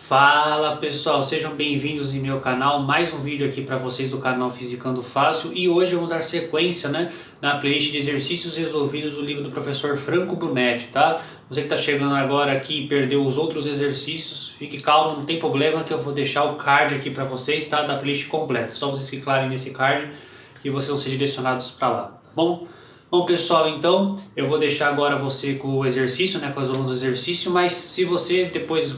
Fala pessoal, sejam bem-vindos em meu canal, mais um vídeo aqui para vocês do canal Fisicando Fácil. E hoje vamos dar sequência, na playlist de exercícios resolvidos do livro do professor Franco Brunetti, tá? Você que está chegando agora aqui e perdeu os outros exercícios, fique calmo, não tem problema que eu vou deixar o card aqui para vocês, tá? Da playlist completa, só vocês clicarem nesse card e vocês vão ser direcionados para lá, tá bom? Bom pessoal, então eu vou deixar agora você com o exercício, com as aulas do exercício, mas se você depois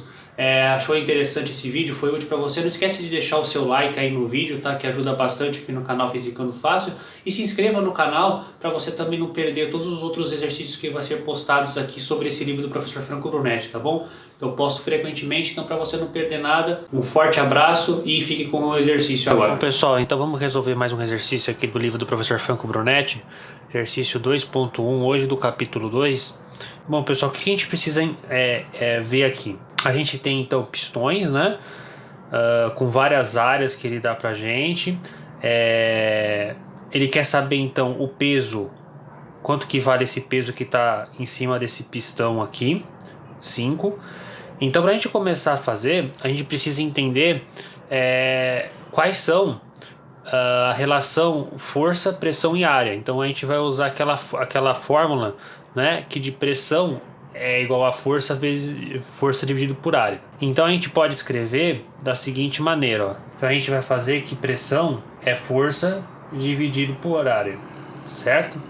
achou interessante esse vídeo, foi útil para você, não esquece de deixar o seu like aí no vídeo, tá? Que ajuda bastante aqui no canal Fisicando Fácil, e se inscreva no canal para você também não perder todos os outros exercícios que vão ser postados aqui sobre esse livro do professor Franco Brunetti, tá bom? Eu posto frequentemente, então para você não perder nada, um forte abraço e fique com o exercício agora. Bom pessoal, então vamos resolver mais um exercício aqui do livro do professor Franco Brunetti, exercício 2.1, hoje do capítulo 2. Bom pessoal, o que a gente precisa ver aqui? A gente tem então pistões, com várias áreas que ele dá pra gente. Ele quer saber então o peso, quanto que vale esse peso que está em cima desse pistão aqui, 5. Então para a gente começar a fazer, a gente precisa entender quais são a relação força, pressão e área. Então a gente vai usar aquela fórmula, que de pressão é igual a força vezes força dividido por área. Então a gente pode escrever da seguinte maneira, ó. Então a gente vai fazer que pressão é força dividido por área, certo?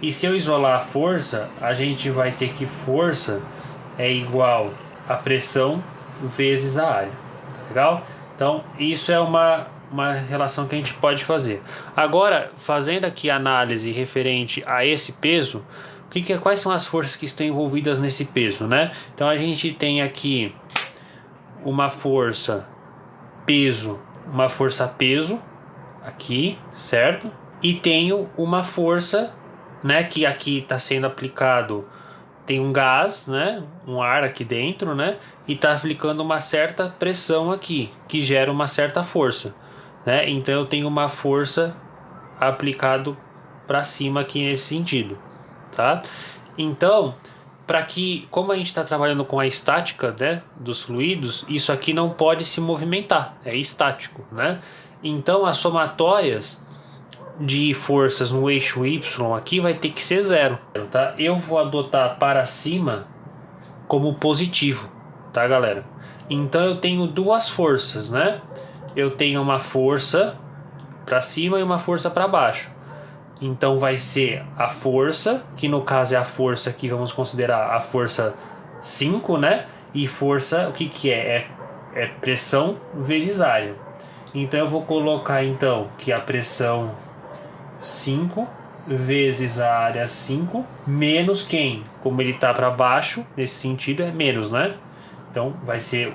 E se eu isolar a força, a gente vai ter que força é igual a pressão vezes a área, legal? Então isso é uma relação que a gente pode fazer. Agora, fazendo aqui a análise referente a esse peso, quais são as forças que estão envolvidas nesse peso, Então a gente tem aqui uma força peso, aqui, certo? E tenho uma força, que aqui está sendo aplicado, tem um gás, um ar aqui dentro, e está aplicando uma certa pressão aqui, que gera uma certa força, Então eu tenho uma força aplicado para cima aqui nesse sentido. Tá? Então, como a gente está trabalhando com a estática, dos fluidos, isso aqui não pode se movimentar, é estático, Então, as somatórias de forças no eixo Y aqui vai ter que ser zero, tá? Eu vou adotar para cima como positivo, tá, galera? Então, eu tenho duas forças, Eu tenho uma força para cima e uma força para baixo. Então vai ser a força, que no caso é a força que vamos considerar a força 5, E força, o que é? É pressão vezes área. Então eu vou colocar então que a pressão 5 vezes a área 5, menos quem? Como ele está para baixo, nesse sentido é menos, Então vai ser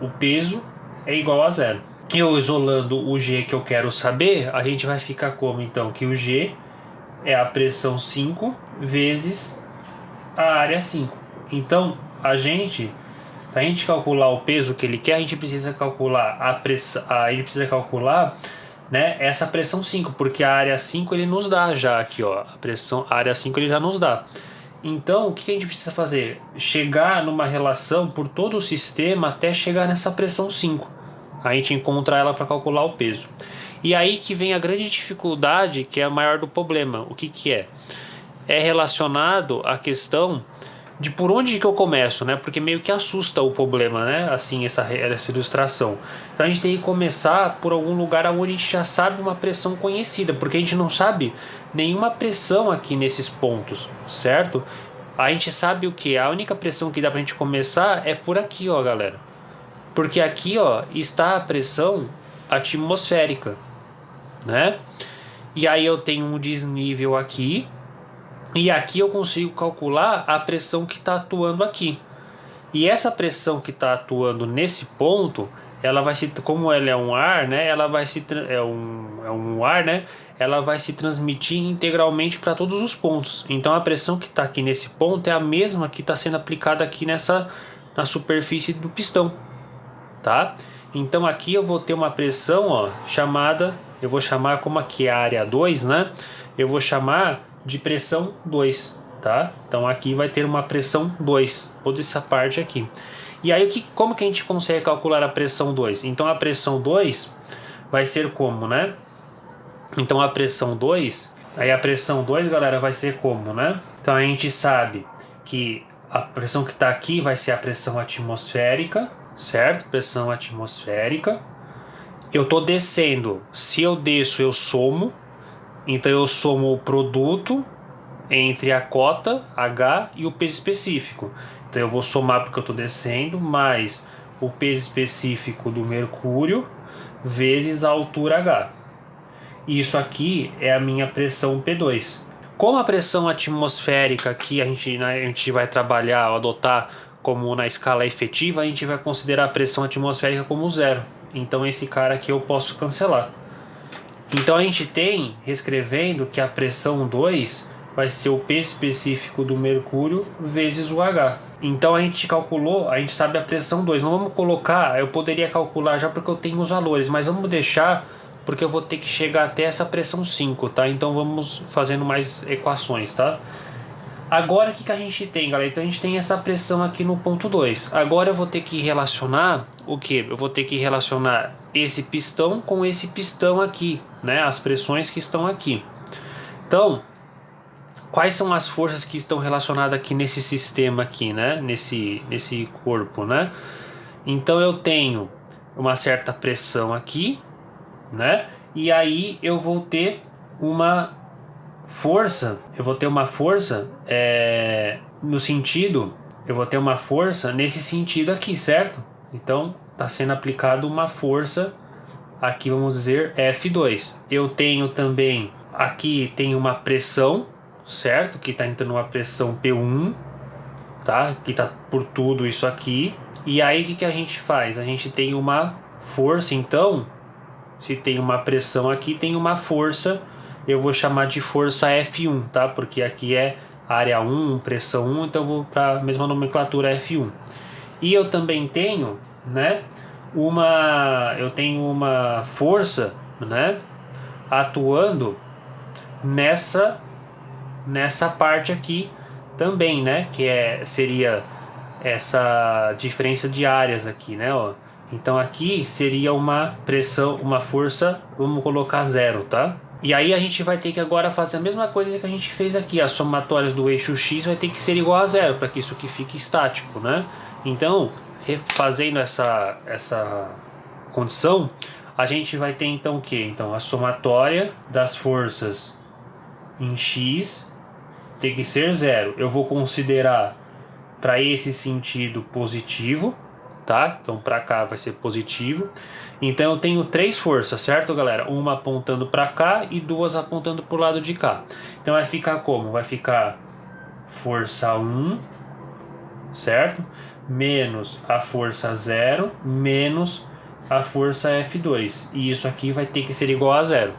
o peso é igual a zero. Eu isolando o G que eu quero saber, a gente vai ficar como então? Que o G é a pressão 5 vezes a área 5. Então, pra gente calcular o peso que ele quer, a gente precisa calcular a pressão, essa pressão 5, porque a área 5 ele nos dá já aqui, ó, a área 5 ele já nos dá. Então, o que a gente precisa fazer? Chegar numa relação por todo o sistema até chegar nessa pressão 5. A gente encontra ela para calcular o peso. E aí que vem a grande dificuldade, que é a maior do problema. O que é? É relacionado à questão de por onde que eu começo, Porque meio que assusta o problema, Assim, essa ilustração. Então a gente tem que começar por algum lugar onde a gente já sabe uma pressão conhecida, porque a gente não sabe nenhuma pressão aqui nesses pontos, certo? A gente sabe o que? A única pressão que dá pra gente começar é por aqui, ó, galera. Porque aqui, ó, está a pressão atmosférica, E aí eu tenho um desnível aqui, e aqui eu consigo calcular a pressão que está atuando aqui. E essa pressão que está atuando nesse ponto, ela vai se, como ela é um ar, ela vai se ela vai se transmitir integralmente para todos os pontos. Então a pressão que está aqui nesse ponto é a mesma que está sendo aplicada aqui na superfície do pistão, tá? Então aqui eu vou ter uma pressão, ó, eu vou chamar, como aqui é a área 2, Eu vou chamar de pressão 2, tá? Então aqui vai ter uma pressão 2, toda essa parte aqui. E aí como que a gente consegue calcular a pressão 2? Então a pressão 2 vai ser como, né? Então a pressão 2, aí a pressão 2, galera, vai ser como, né? Então a gente sabe que a pressão que está aqui vai ser a pressão atmosférica, certo? Pressão atmosférica. Eu tô descendo, se eu desço eu somo, então eu somo o produto entre a cota H e o peso específico. Então eu vou somar porque eu tô descendo, mais o peso específico do mercúrio vezes a altura H. Isso aqui é a minha pressão P2. Como a pressão atmosférica aqui a gente vai trabalhar ou adotar como na escala efetiva, a gente vai considerar a pressão atmosférica como zero. Então esse cara aqui eu posso cancelar. Então a gente tem, reescrevendo, que a pressão 2 vai ser o peso específico do mercúrio vezes o H. Então a gente calculou, a gente sabe a pressão 2. Não vamos colocar, eu poderia calcular já porque eu tenho os valores, mas vamos deixar porque eu vou ter que chegar até essa pressão 5, tá? Então vamos fazendo mais equações, tá? Agora o que a gente tem, galera? Então a gente tem essa pressão aqui no ponto 2. Agora eu vou ter que relacionar o que? Eu vou ter que relacionar esse pistão com esse pistão aqui, né? As pressões que estão aqui. Então, quais são as forças que estão relacionadas aqui nesse sistema aqui, né? Nesse corpo, né? Então eu tenho uma certa pressão aqui, né? E aí eu vou ter uma força, no sentido, eu vou ter uma força nesse sentido aqui, certo? Então está sendo aplicado uma força aqui, vamos dizer F2. Eu tenho também aqui tem uma pressão, certo? Que está entrando uma pressão P1, tá? Que está por tudo isso aqui. E aí o que a gente faz? A gente tem uma força, então se tem uma pressão aqui, tem uma força, eu vou chamar de força F1, tá? Porque aqui é área 1, pressão 1, então eu vou para a mesma nomenclatura F1. E eu também tenho, né, eu tenho uma força, né, atuando nessa parte aqui também, né, que seria essa diferença de áreas aqui, né, ó. Então aqui seria uma pressão, uma força, vamos colocar 0, tá? E aí a gente vai ter que agora fazer a mesma coisa que a gente fez aqui. As somatórias do eixo X vai ter que ser igual a 0, para que isso aqui fique estático, né? Então, fazendo essa condição, a gente vai ter então o quê? Então a somatória das forças em X tem que ser 0. Eu vou considerar para esse sentido positivo, tá? Então para cá vai ser positivo. Então eu tenho 3 forças, certo, galera? Uma apontando para cá e 2 apontando para o lado de cá. Então vai ficar como? Vai ficar força 1, certo? Menos a força 0, menos a força F2. E isso aqui vai ter que ser igual a 0.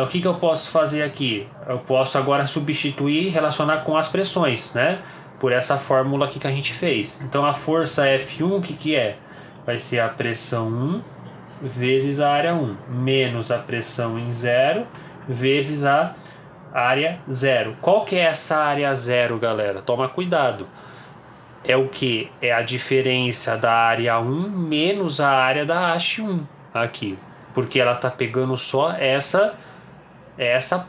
O que eu posso fazer aqui? Eu posso agora substituir e relacionar com as pressões, né? Por essa fórmula aqui que a gente fez. Então a força F1, o que é? Vai ser a pressão 1 vezes a área 1, menos a pressão em 0 vezes a área 0. Qual que é essa área 0, galera? Toma cuidado. É o que? É a diferença da área 1 menos a área da haste 1 aqui. Porque ela tá pegando só essa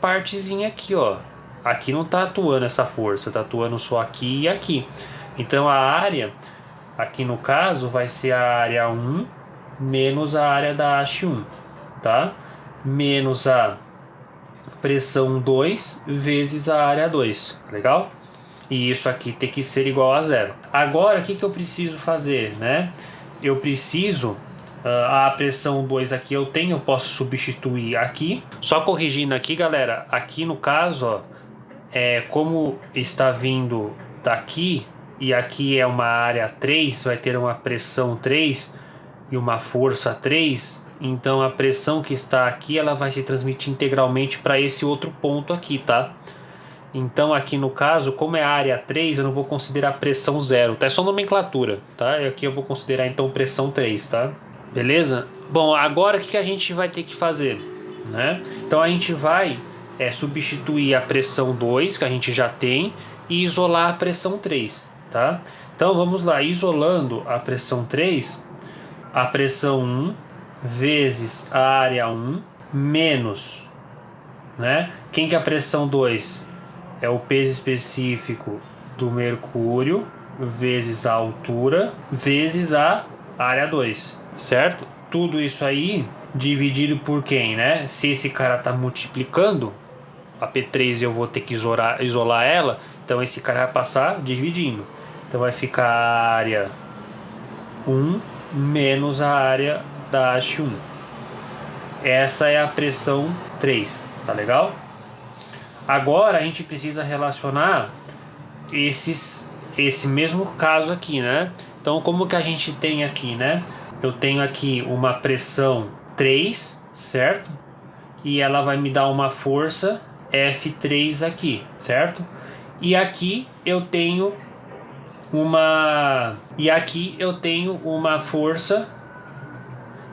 partezinha aqui, ó. Aqui não tá atuando essa força, tá atuando só aqui e aqui. Então a área, aqui no caso, vai ser a área 1 menos a área da haste 1, tá? Menos a pressão 2 vezes a área 2, legal? E isso aqui tem que ser igual a 0. Agora, o que eu preciso fazer, né? Eu preciso... a pressão 2 aqui eu posso substituir aqui. Só corrigindo aqui, galera. Aqui no caso, ó, como está vindo daqui, e aqui é uma área 3, vai ter uma pressão 3 e uma força 3. Então a pressão que está aqui, ela vai se transmitir integralmente para esse outro ponto aqui, tá? Então aqui no caso, como é a área 3, eu não vou considerar pressão 0, tá? É só nomenclatura, tá? E aqui eu vou considerar então pressão 3, tá? Beleza? Bom, agora o que a gente vai ter que fazer, né? Então a gente vai substituir a pressão 2, que a gente já tem, e isolar a pressão 3, tá? Então vamos lá, isolando a pressão 3, a pressão 1 vezes a área 1 menos, né? Quem que é a pressão 2? É o peso específico do mercúrio vezes a altura vezes a área 2, certo? Tudo isso aí dividido por quem, né? Se esse cara tá multiplicando, a P3 eu vou ter que isolar ela, então esse cara vai passar dividindo. Então vai ficar a área 1 menos a área da haste 1. Essa é a pressão 3, tá legal? Agora a gente precisa relacionar esse mesmo caso aqui, né? Então como que a gente tem aqui, né? Eu tenho aqui uma pressão 3, certo? E ela vai me dar uma força F3 aqui, certo? E aqui eu tenho uma força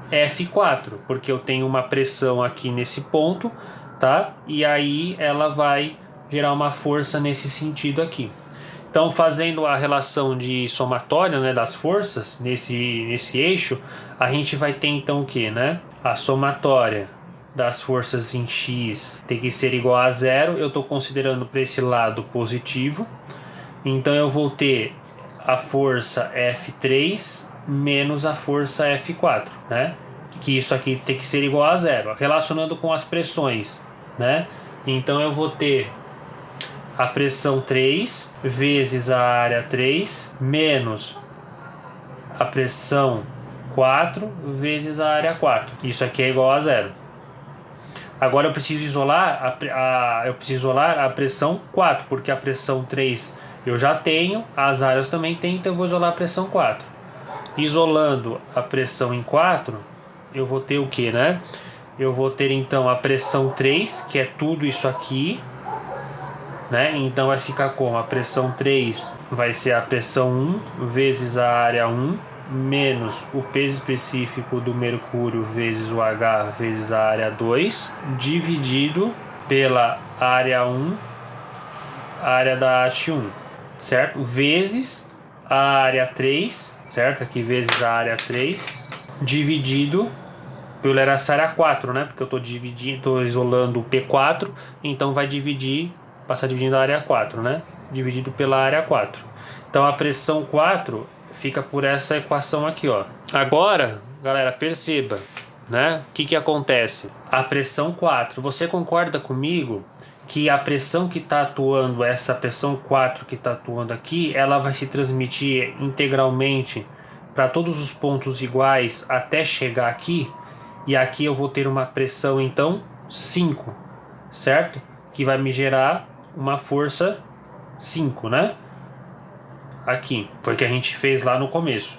F4, porque eu tenho uma pressão aqui nesse ponto, tá? E aí ela vai gerar uma força nesse sentido aqui. Então, fazendo a relação de somatória, né, das forças nesse eixo, a gente vai ter então o que, né? A somatória das forças em X tem que ser igual a zero. Eu estou considerando para esse lado positivo. Então eu vou ter a força F3 menos a força F4, né? Que isso aqui tem que ser igual a zero. Relacionando com as pressões, né? Então eu vou ter a pressão 3 vezes a área 3 menos a pressão 4 vezes a área 4. Isso aqui é igual a zero. Agora eu preciso isolar a pressão 4, porque a pressão 3 eu já tenho, as áreas também tem, então eu vou isolar a pressão 4. Isolando a pressão em 4, eu vou ter o que, né? Eu vou ter então a pressão 3, que é tudo isso aqui, né? Então vai ficar como? A pressão 3 vai ser a pressão 1 vezes a área 1 menos o peso específico do mercúrio vezes o H vezes a área 2 dividido pela área 1, área da haste 1, certo? Vezes a área 3, certo? Aqui vezes a área 3 dividido pela área 4, né? Porque eu estou isolando o P4, então vai passar dividindo a área 4, né? Dividido pela área 4. Então a pressão 4 fica por essa equação aqui, ó. Agora, galera, perceba, né? O que acontece? A pressão 4, você concorda comigo que a pressão que está atuando, essa pressão 4 que está atuando aqui, ela vai se transmitir integralmente para todos os pontos iguais até chegar aqui? E aqui eu vou ter uma pressão, então, 5, certo? Que vai me gerar uma força 5, né? Aqui, foi o que a gente fez lá no começo.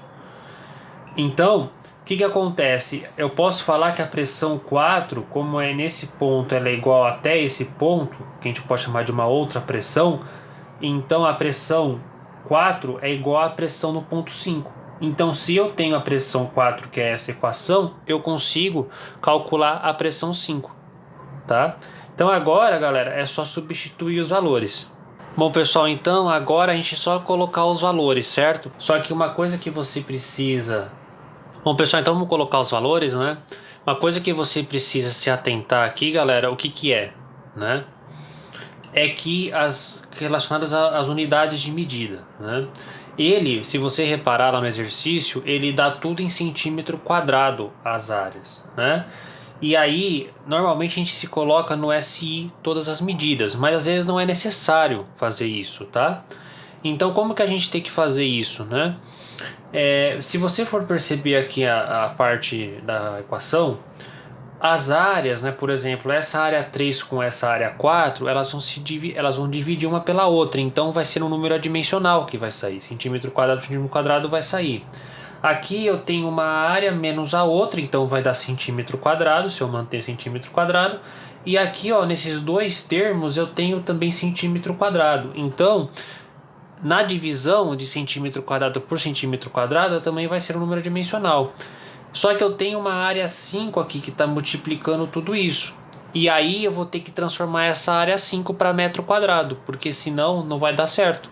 Então, o que acontece? Eu posso falar que a pressão 4, como é nesse ponto, ela é igual até esse ponto, que a gente pode chamar de uma outra pressão. Então a pressão 4 é igual à pressão no ponto 5. Então se eu tenho a pressão 4, que é essa equação, eu consigo calcular a pressão 5, tá? Então agora, galera, é só substituir os valores. Bom, pessoal, então agora a gente só colocar os valores, certo? Só que uma coisa que você precisa... Bom, pessoal, então vamos colocar os valores, né? Uma coisa que você precisa se atentar aqui, galera, o que é, né? É que relacionadas às unidades de medida, né? Ele, se você reparar lá no exercício, ele dá tudo em centímetro quadrado as áreas, né? E aí, normalmente a gente se coloca no SI todas as medidas, mas às vezes não é necessário fazer isso, tá? Então, como que a gente tem que fazer isso, né? Se você for perceber aqui a parte da equação, as áreas, né, por exemplo, essa área 3 com essa área 4, elas vão dividir uma pela outra, então vai ser um número adimensional que vai sair, centímetro quadrado vai sair. Aqui eu tenho uma área menos a outra, então vai dar centímetro quadrado, se eu manter centímetro quadrado. E aqui, ó, nesses dois termos eu tenho também centímetro quadrado. Então, na divisão de centímetro quadrado por centímetro quadrado, também vai ser um número dimensional. Só que eu tenho uma área 5 aqui que está multiplicando tudo isso. E aí eu vou ter que transformar essa área 5 para metro quadrado, porque senão não vai dar certo.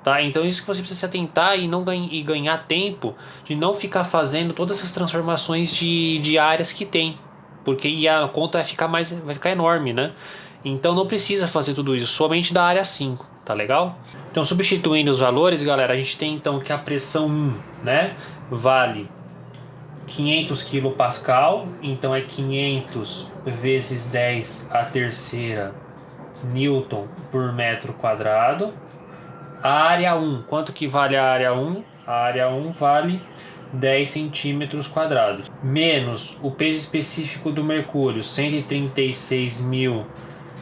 Tá? Então isso que você precisa se atentar e ganhar tempo de não ficar fazendo todas essas transformações de áreas que tem, porque e a conta vai ficar enorme, né? Então não precisa fazer tudo isso, somente da área 5, tá legal? Então substituindo os valores, galera, a gente tem então que a pressão 1, né, vale 500 kPa, então é 500 vezes 10 a terceira Newton por metro quadrado. A área 1, quanto que vale a área 1? A área 1 vale 10 centímetros quadrados. Menos o peso específico do mercúrio, 136.000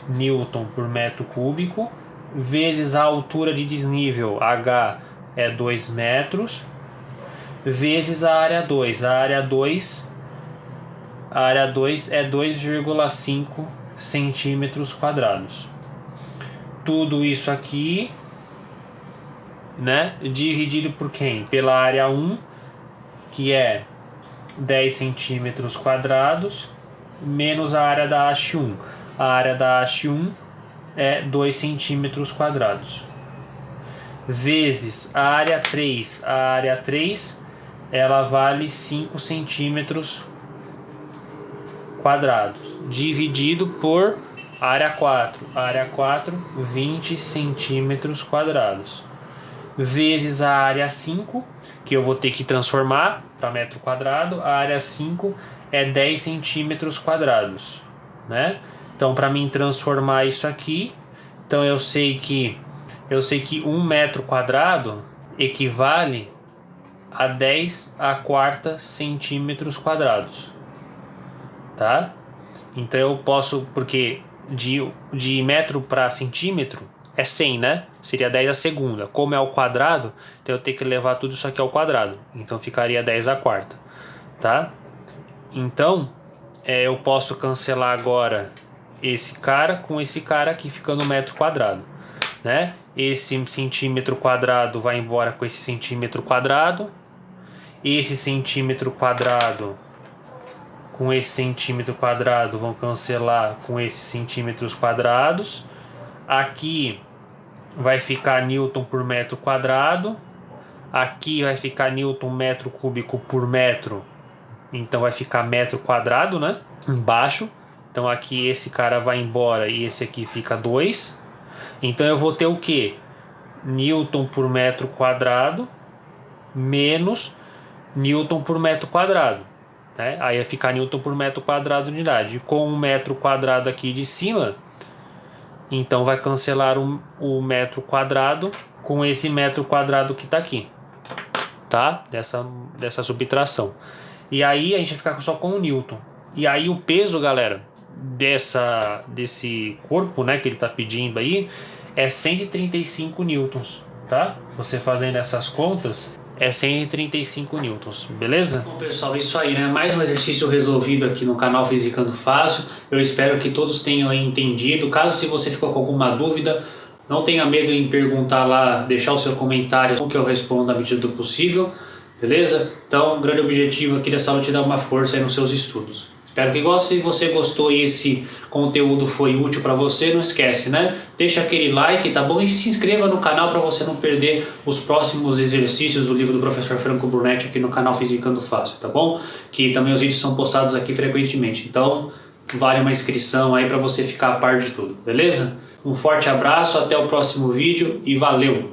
Newton por metro cúbico, vezes a altura de desnível, H é 2 metros, vezes a área 2. A área 2 é 2,5 centímetros quadrados. Tudo isso aqui, né, dividido por quem? Pela área 1, que é 10 centímetros quadrados, menos a área da haste 1. A área da haste 1 é 2 centímetros quadrados. Vezes a área 3. A área 3, ela vale 5 centímetros quadrados, dividido por área 4. A área 4, 20 centímetros quadrados. Vezes a área 5, que eu vou ter que transformar para metro quadrado. A área 5 é 10 centímetros quadrados, né? Então, para mim transformar isso aqui, então eu sei que 1 metro quadrado equivale a 10 a quarta centímetros quadrados, tá? Então eu posso, porque de metro para centímetro é 100, né? Seria 10 a segunda. Como é ao quadrado, então eu tenho que levar tudo isso aqui ao quadrado. Então ficaria 10 a quarta, tá? Então, eu posso cancelar agora esse cara com esse cara aqui, ficando metro quadrado, né? Esse centímetro quadrado vai embora com esse centímetro quadrado. Esse centímetro quadrado com esse centímetro quadrado vão cancelar com esses centímetros quadrados. Aqui vai ficar Newton por metro quadrado. Aqui vai ficar Newton metro cúbico por metro. Então vai ficar metro quadrado, né? Embaixo. Então aqui esse cara vai embora e esse aqui fica 2. Então eu vou ter o quê? Newton por metro quadrado menos Newton por metro quadrado, né? Aí vai ficar Newton por metro quadrado de unidade. Com um metro quadrado aqui de cima, então vai cancelar o metro quadrado com esse metro quadrado que está aqui, tá? Dessa subtração. E aí a gente vai ficar só com o Newton. E aí o peso, galera, desse corpo, né, que ele está pedindo aí, é 135 newtons, tá? Você fazendo essas contas, é 135 newtons, beleza? Bom, pessoal, isso aí, né? Mais um exercício resolvido aqui no canal Fisicando Fácil. Eu espero que todos tenham aí entendido. Caso se você ficou com alguma dúvida, não tenha medo em perguntar lá, deixar o seu comentário, que eu respondo à medida do possível, beleza? Então, o grande objetivo aqui dessa aula é te dar uma força aí nos seus estudos. Espero que goste. Se você gostou e esse conteúdo foi útil para você, não esquece, né? Deixa aquele like, tá bom? E se inscreva no canal para você não perder os próximos exercícios do livro do professor Franco Brunetti aqui no canal Fisicando Fácil, tá bom? Que também os vídeos são postados aqui frequentemente. Então, vale uma inscrição aí para você ficar a par de tudo, beleza? Um forte abraço, até o próximo vídeo e valeu!